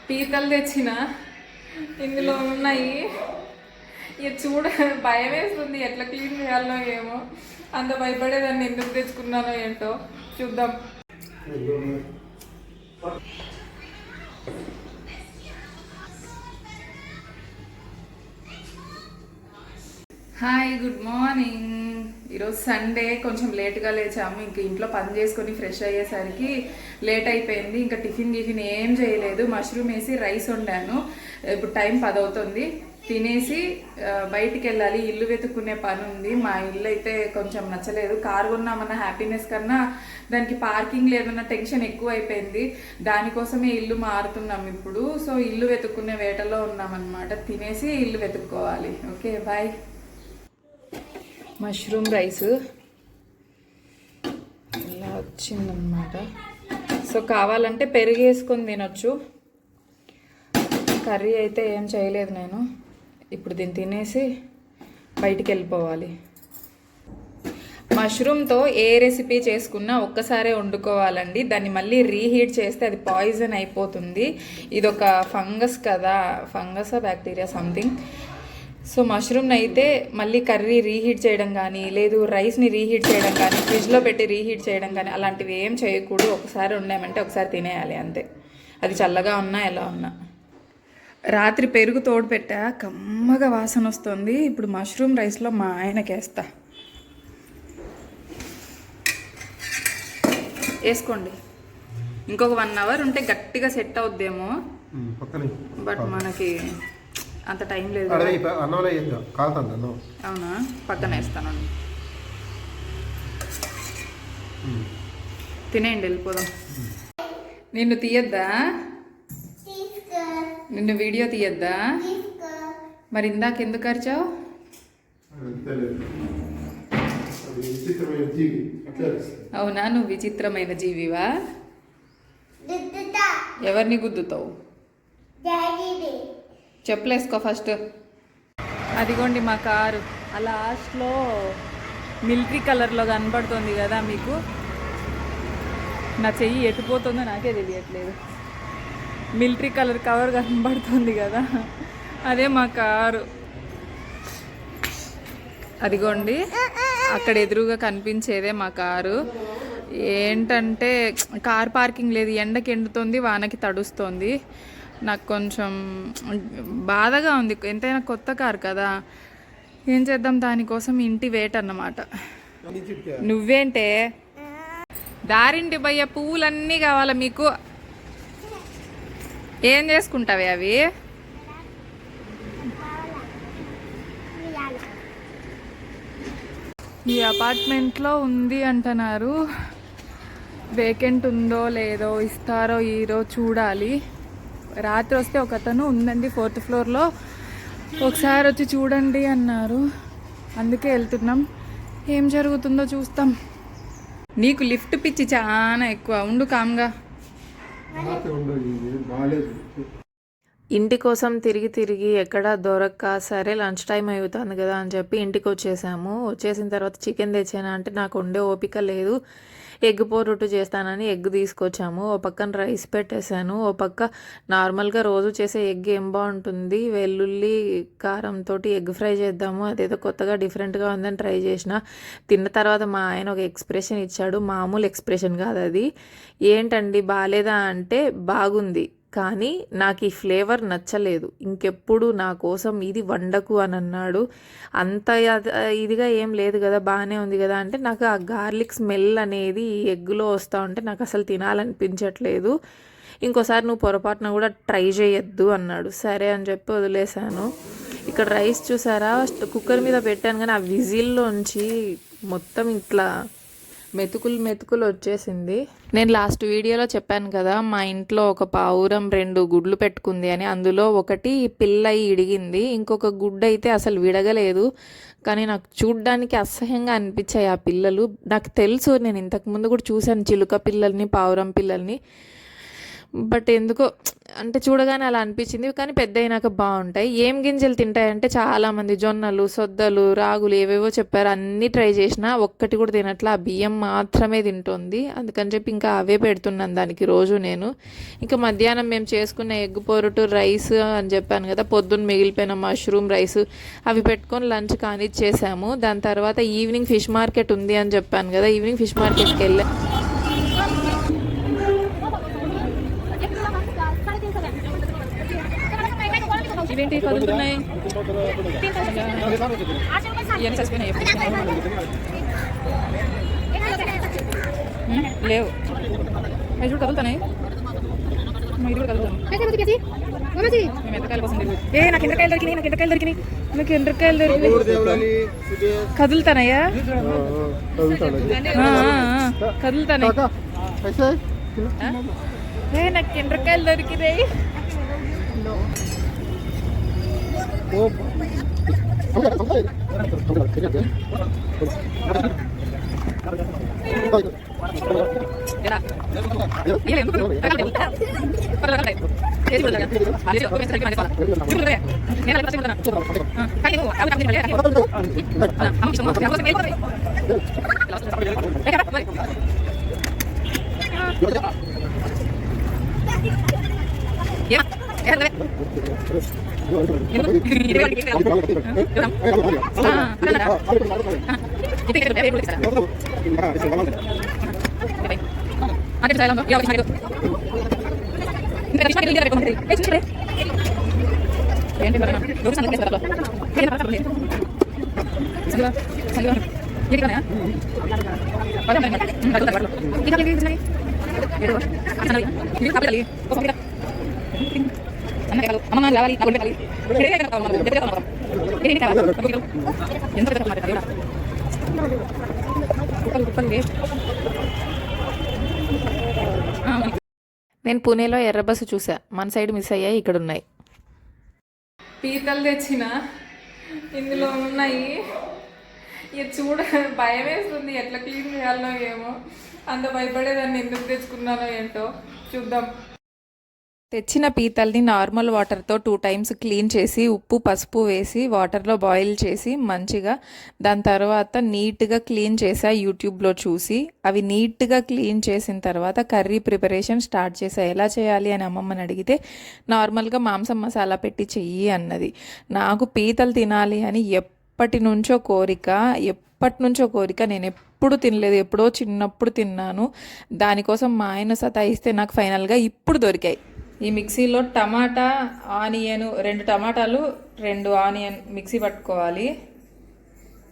పీతలు తెచ్చిన ఇందులో ఉన్నాయి. ఇక చూడ భయం వేస్తుంది, ఎట్లా క్లీన్ చేయాలో ఏమో. అంత భయపడేదాన్ని ఎందుకు తెచ్చుకున్నానో ఏంటో చూద్దాం. Hi, good morning. ఈరోజు సండే, కొంచెం లేట్గా లేచాము. ఇంక ఇంట్లో పని చేసుకొని ఫ్రెష్ అయ్యేసరికి లేట్ అయిపోయింది. ఇంకా టిఫిన్ ఏం చేయలేదు. మష్రూమ్ వేసి రైస్ వండాను. ఇప్పుడు టైం 10 అవుతుంది. తినేసి బయటికి వెళ్ళాలి. ఇల్లు వెతుక్కునే పని ఉంది. మా ఇల్లు అయితే కొంచెం నచ్చలేదు. కారు కొన్నామన్న హ్యాపీనెస్ కన్నా దానికి పార్కింగ్ లేదన్న టెన్షన్ ఎక్కువ అయిపోయింది. దానికోసమే ఇల్లు మారుతున్నాం ఇప్పుడు. సో ఇల్లు వెతుక్కునే వేటలో ఉన్నామన్నమాట. తినేసి ఇల్లు వెతుక్కోవాలి. Okay, bye. మష్రూమ్ రైస్ ఇలా వచ్చిందన్నమాట. సో కావాలంటే పెరుగు వేసుకొని తినొచ్చు. కర్రీ అయితే ఏం చేయలేదు నేను. ఇప్పుడు దీన్ని తినేసి బయటికి వెళ్ళిపోవాలి. మష్రూమ్తో ఏ రెసిపీ చేసుకున్నా ఒక్కసారే వండుకోవాలండి. దాన్ని మళ్ళీ రీహీట్ చేస్తే అది పాయిజన్ అయిపోతుంది. ఇదొక ఫంగస్ కదా, ఫంగస్ బ్యాక్టీరియా సంథింగ్. సో మష్రూమ్ని అయితే మళ్ళీ కర్రీ రీహీట్ చేయడం కానీ, లేదు రైస్ని రీహీట్ చేయడం కానీ, ఫ్రిడ్జ్లో పెట్టి రీహీట్ చేయడం కానీ అలాంటివి ఏం చేయకూడదు. ఒకసారి వండామంటే ఒకసారి తినేయాలి అంతే. అది చల్లగా ఉన్నా ఎలా ఉన్నా. రాత్రి పెరుగు తోడు పెట్టా, కమ్మగా వాసన వస్తుంది. ఇప్పుడు మష్రూమ్ రైస్లో మా ఆయనకేస్తా. వేసుకోండి. ఇంకొక 1 అవర్ ఉంటే గట్టిగా సెట్ అవుద్దేమో, బట్ మనకి అంత టైం లేదు. అవునా, పక్కన వేస్తాను. తినేయండి, వెళ్ళిపోదాం. నిన్ను తీయద్దా? నిన్ను వీడియో తీయద్దా? మరి ఇందాక ఎందుకు అరిచావు? అవునా, నువ్వు విచిత్రమైన జీవివా? ఎవరిని గుద్దుతావు? చెప్పులేసుకో ఫస్ట్. అదిగోండి మా కారు. ఆ లాస్ట్లో మిలిటరీ కలర్లో కనబడుతుంది కదా మీకు. నా చెయ్యి ఎటుపోతుందో నాకే తెలియట్లేదు. మిలిటరీ కలర్ కవర్ కనబడుతుంది కదా, అదే మా కారు. అదిగోండి అక్కడ ఎదురుగా కనిపించేదే మా కారు. ఏంటంటే కార్ పార్కింగ్ లేదు. ఎండకి ఎండుతుంది, వానకి తడుస్తుంది. నాకు కొంచెం బాధగా ఉంది. ఎంతైనా కొత్త కారు కదా, ఏం చేద్దాం. దానికోసం ఇంటి వేట్ అన్నమాట. నువ్వేంటే దారింటి భయ్య, పువ్వులన్నీ కావాలా మీకు? ఏం చేసుకుంటావే అవి? ఈ అపార్ట్మెంట్లో ఉంది అంటున్నారు. వేకెంట్ ఉందో లేదో, ఇస్తారో ఈరో చూడాలి. రాత్రి వస్తే ఒక అతను ఉందండి 4th ఫ్లోర్లో, ఒకసారి వచ్చి చూడండి అన్నారు. అందుకే వెళ్తున్నాం. ఏం జరుగుతుందో చూస్తాం. నీకు లిఫ్ట్ పిచ్చి చాలా ఎక్కువ. ఉండు కామ్గా. ఇంటి కోసం తిరిగి ఎక్కడ దొరక్క, సరే లంచ్ టైం అవుతుంది కదా అని చెప్పి ఇంటికి వచ్చేసాము. వచ్చేసిన తర్వాత చికెన్ తెచ్చాను అంటే నాకు వండే ఓపిక లేదు. ఎగ్ పొరొట్టు చేస్తానని ఎగ్ తీసుకొచ్చాము. ఓ పక్కన రైస్ పెట్టేశాను. ఓ పక్క నార్మల్గా రోజు చేసే ఎగ్ ఏం బాగుంటుంది, వెల్లుల్లి కారంతో ఎగ్ ఫ్రై చేద్దాము, అదేదో కొత్తగా డిఫరెంట్గా ఉందని ట్రై చేసిన. తిన్న తర్వాత మా ఆయన ఒక ఎక్స్ప్రెషన్ ఇచ్చాడు. మామూలు ఎక్స్ప్రెషన్ కాదు అది. ఏంటండి బాగాలేదా అంటే, బాగుంది కానీ నాకు ఈ ఫ్లేవర్ నచ్చలేదు, ఇంకెప్పుడు నా కోసం ఇది వండకు అని అన్నాడు. అంత ఇదిగా ఏం లేదు కదా, బాగానే ఉంది కదా అంటే, నాకు ఆ గార్లిక్ స్మెల్ అనేది ఈ ఎగ్గులో వస్తూ ఉంటే నాకు అసలు తినాలనిపించట్లేదు. ఇంకోసారి నువ్వు పొరపాటున కూడా ట్రై చేయొద్దు అన్నాడు. సరే అని చెప్పి వదిలేశాను. ఇక్కడ రైస్ చూసారా, కుక్కర్ మీద పెట్టాను కానీ ఆ విజిల్లోంచి మొత్తం ఇట్లా మెతుకులు వచ్చేసింది. నేను లాస్ట్ వీడియోలో చెప్పాను కదా, మా ఇంట్లో ఒక పావురం 2 గుడ్లు పెట్టుకుంది అని. అందులో ఒకటి పిల్ల ఇడిగింది, ఇంకొక గుడ్డు అయితే అసలు విడగలేదు. కానీ నాకు చూడ్డానికి అసహ్యంగా అనిపించాయి ఆ పిల్లలు. నాకు తెలుసు, నేను ఇంతకుముందు కూడా చూశాను చిలుక పిల్లల్ని, పావురం పిల్లల్ని. బట్ ఎందుకో అంటే చూడగానే అలా అనిపించింది. కానీ పెద్ద అయినాక బాగుంటాయి. ఏం గింజలు తింటాయంటే చాలామంది జొన్నలు, సొద్దలు, రాగులు ఏవేవో చెప్పారు. అన్నీ ట్రై చేసిన ఒక్కటి కూడా తినట్లా. ఆ బియ్యం మాత్రమే తింటుంది. అందుకని చెప్పి ఇంకా అవే పెడుతున్నాను దానికి రోజు నేను. ఇంకా మధ్యాహ్నం మేము చేసుకున్న ఎగ్ పొరుటు, రైస్ అని చెప్పాను కదా, పొద్దున్న మిగిలిపోయిన మష్రూమ్ రైస్ అవి పెట్టుకొని లంచ్ కానిచ్చేసాము. దాని తర్వాత ఈవినింగ్ ఫిష్ మార్కెట్ ఉంది అని చెప్పాను కదా, ఈవినింగ్ ఫిష్ మార్కెట్కి వెళ్ళా. ఇవేంటి కదులుతున్నాయి? లేవు, అవి చూడు కదులుతున్నాయి. ఇది కూడా కదులుతాను. మేము ఎండ్రకాయల కోసం నాకు ఎండ్రకాయలు దొరికినాయి, నాకు ఎండ్రకాయలు దొరికినాయి. కదులుతానయ్యా, కదులుతాయి. నాకు ఎండ్రకాయలు దొరికినాయి. అమ్మ రావాలి నేను పూణేలో ఎర్ర బస్సు చూసా, మన సైడ్ మిస్ అయ్యాయి, ఇక్కడ ఉన్నాయి. పీతలు తెచ్చిన ఇందులో ఉన్నాయి. ఇక చూడ భయం వేస్తుంది, ఎట్లా క్లీన్ చేయాలో ఏమో. అంత భయపడేదాన్ని ఎందుకు తెచ్చుకున్నానో ఏంటో చూద్దాం. తెచ్చిన పీతల్ని నార్మల్ వాటర్తో 2 times క్లీన్ చేసి ఉప్పు పసుపు వేసి వాటర్లో బాయిల్ చేసి మంచిగా దాని తర్వాత నీట్గా క్లీన్ చేసా యూట్యూబ్లో చూసి. అవి నీట్గా క్లీన్ చేసిన తర్వాత కర్రీ ప్రిపరేషన్ స్టార్ట్ చేసా. ఎలా చేయాలి అని అమ్మమ్మని అడిగితే నార్మల్గా మాంసం మసాలా పెట్టి చెయ్యి అన్నది. నాకు పీతలు తినాలి అని ఎప్పటి నుంచో కోరిక. నేను ఎప్పుడు తినలేదు, ఎప్పుడో చిన్నప్పుడు తిన్నాను. దానికోసం మా ఆయన సతాయిస్తే నాకు ఫైనల్గా ఇప్పుడు దొరికాయి. ఈ మిక్సీలో టమాటా, ఆనియన్, 2 టమాటాలు 2 ఆనియన్ మిక్సీ పట్టుకోవాలి.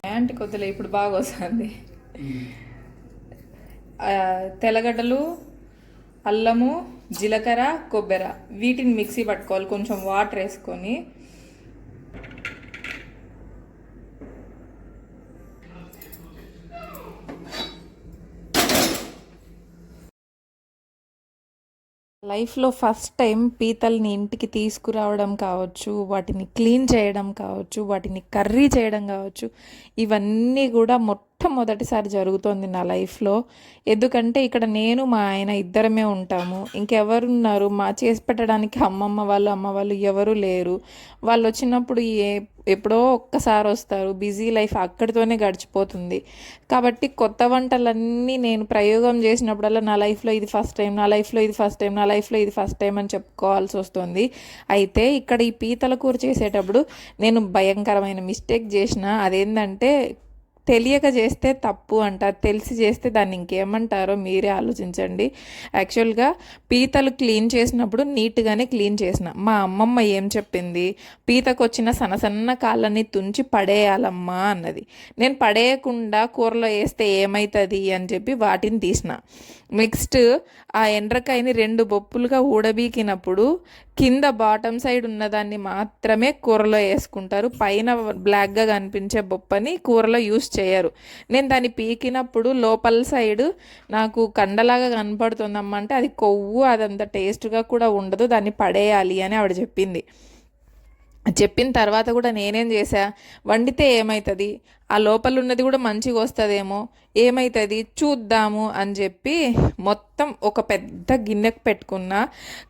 యాంటి కొద్దిలే ఇప్పుడు బాగా వస్తుంది. తెల్లగడ్డలు, అల్లము, జీలకర్ర, కొబ్బరి వీటిని మిక్సీ పట్టుకోవాలి. కొంచెం వాటర్ వేసుకొని లైఫ్లో ఫస్ట్ టైం పీతల్ని ఇంటికి తీసుకురావడం కావచ్చు, వాటిని క్లీన్ చేయడం కావచ్చు, వాటిని కర్రీ చేయడం కావచ్చు, ఇవన్నీ కూడా మొట్టమొదటిసారి జరుగుతోంది నా లైఫ్లో. ఎందుకంటే ఇక్కడ నేను మా ఆయన ఇద్దరమే ఉంటాము. ఇంకెవరున్నారు మా చేసి పెట్టడానికి? అమ్మ వాళ్ళు ఎవరు లేరు. వాళ్ళు వచ్చినప్పుడు ఎప్పుడో ఒక్కసారి వస్తారు. బిజీ లైఫ్ అక్కడితోనే గడిచిపోతుంది. కాబట్టి కొత్త వంటలన్నీ నేను ప్రయోగం చేసినప్పుడల్లా నా లైఫ్లో ఇది ఫస్ట్ టైం అని చెప్పుకోవాల్సి వస్తుంది. అయితే ఇక్కడ ఈ పీతల కూర చేసేటప్పుడు నేను భయంకరమైన మిస్టేక్ చేసిన. అదేంటంటే తెలియక చేస్తే తప్పు అంటారు, తెలిసి చేస్తే దాన్ని ఇంకేమంటారో మీరే ఆలోచించండి. యాక్చువల్గా పీతలు క్లీన్ చేసినప్పుడు నీట్గానే క్లీన్ చేసిన. మా అమ్మమ్మ ఏం చెప్పింది, పీతకు వచ్చిన సన్న కాళ్ళని తుంచి పడేయాలమ్మా అన్నది. నేను పడేయకుండా కూరలో వేస్తే ఏమవుతుంది అని చెప్పి వాటిని తీసిన. నెక్స్ట్ ఆ ఎండ్రకాయని 2 బొప్పులుగా ఊడబీకినప్పుడు కింద బాటమ్ సైడ్ ఉన్నదాన్ని మాత్రమే కూరలో వేసుకుంటారు. పైన బ్లాక్గా కనిపించే బొప్పని కూరలో యూస్ చేయరు. నేను దాన్ని పీకినప్పుడు లోపల సైడ్ నాకు కండలాగా కనపడుతుందమ్మా అంటే అది కొవ్వు, అదంత టేస్ట్గా కూడా ఉండదు, దాన్ని పడేయాలి అని ఆవిడ చెప్పింది. చెప్పిన తర్వాత కూడా నేనేం చేశా, వండితే ఏమవుతుంది, ఆ లోపల ఉన్నది కూడా మంచిగా వస్తుందేమో, ఏమవుతుంది చూద్దాము అని చెప్పి మొత్తం ఒక పెద్ద గిన్నెకు పెట్టుకున్నా.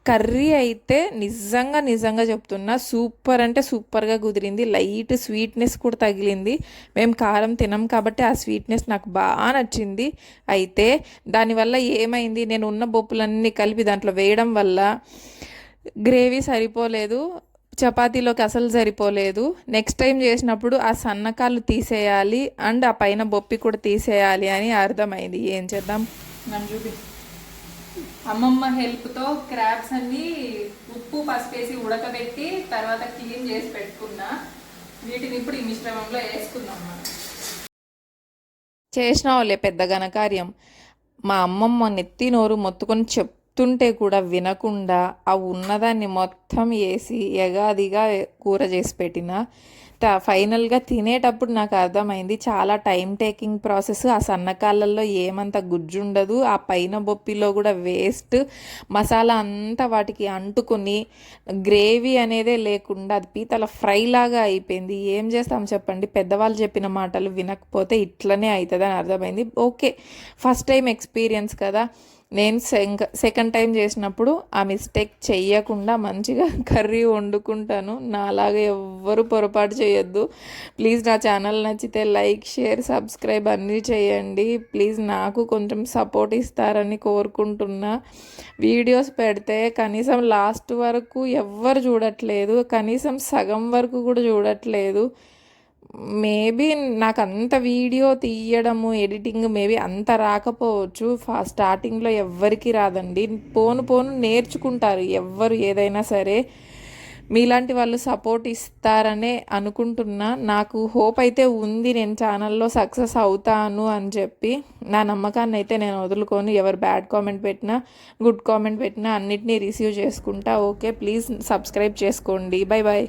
కర్రీ అయితే నిజంగా నిజంగా చెప్తున్నా సూపర్ అంటే సూపర్గా కుదిరింది. లైట్ స్వీట్నెస్ కూడా తగిలింది. మేము కారం తినం కాబట్టి ఆ స్వీట్నెస్ నాకు బాగా నచ్చింది. అయితే దానివల్ల ఏమైంది, నేను ఉన్న బొప్పులన్నీ కలిపి దాంట్లో వేయడం వల్ల గ్రేవీ సరిపోలేదు, చపాతీలోకి అసలు సరిపోలేదు. నెక్స్ట్ టైం చేసినప్పుడు ఆ సన్నకాలు తీసేయాలి అండ్ ఆ పైన బొప్పి కూడా తీసేయాలి అని అర్థమైంది. ఏం చేద్దాం, నన్ను చూపి. అమ్మమ్మ హెల్ప్తో క్రాబ్స్ అన్నీ ఉప్పు పసుపేసి ఉడకబెట్టి తర్వాత క్లీన్ చేసి పెట్టుకున్నా. వీటిని ఇప్పుడు ఈ మిశ్రమంలో వేసుకున్నాం. మనం చేసినావులే పెద్ద ఘనకార్యం. మా అమ్మమ్మ నెత్తి నోరు మొత్తుకొని చెప్తుంటే కూడా వినకుండా ఆ ఉన్నదాన్ని మొత్తం వేసి ఎగాదిగా కూర చేసి పెట్టిన. ఫైనల్గా తినేటప్పుడు నాకు అర్థమైంది చాలా టైం టేకింగ్ ప్రాసెస్. ఆ సన్నకాళ్ళల్లో ఏమంత గుజ్జుండదు, ఆ పైన బొప్పిలో కూడా వేస్ట్ మసాలా అంతా వాటికి అంటుకుని గ్రేవీ అనేదే లేకుండా అది పీతల ఫ్రై లాగా అయిపోయింది. ఏం చేస్తాం చెప్పండి, పెద్దవాళ్ళు చెప్పిన మాటలు వినకపోతే ఇట్లనే అవుతుంది అని అర్థమైంది. ఓకే, ఫస్ట్ టైం ఎక్స్పీరియన్స్ కదా, నేను సెకండ్ టైం చేసినప్పుడు ఆ మిస్టేక్ చెయ్యకుండా మంచిగా కర్రీ వండుకుంటాను. నాలాగా ఎవ్వరు పొరపాటు చేయొద్దు. ప్లీజ్ నా ఛానల్ నచ్చితే లైక్, షేర్, సబ్స్క్రైబ్ అన్నీ చేయండి. ప్లీజ్ నాకు కొంచెం సపోర్ట్ ఇస్తారని కోరుకుంటున్నా. వీడియోస్ పెడితే కనీసం లాస్ట్ వరకు ఎవ్వరు చూడట్లేదు, కనీసం సగం వరకు కూడా చూడట్లేదు. మేబీ నాకు అంత వీడియో తీయడము ఎడిటింగ్ మేబీ అంత రాకపోవచ్చు. స్టార్టింగ్లో ఎవ్వరికి రాదండి, పోను పోను నేర్చుకుంటారు ఎవ్వరు ఏదైనా సరే. మీలాంటి వాళ్ళు సపోర్ట్ ఇస్తారనే అనుకుంటున్నా. నాకు హోప్ అయితే ఉంది నేను ఛానల్లో సక్సెస్ అవుతాను అని చెప్పి. నా నమ్మకాన్ని అయితే నేను వదులుకొని ఎవరు బ్యాడ్ కామెంట్ పెట్టినా గుడ్ కామెంట్ పెట్టినా అన్నిటినీ రిసీవ్ చేసుకుంటా. ఓకే, ప్లీజ్ సబ్స్క్రైబ్ చేసుకోండి. Bye bye.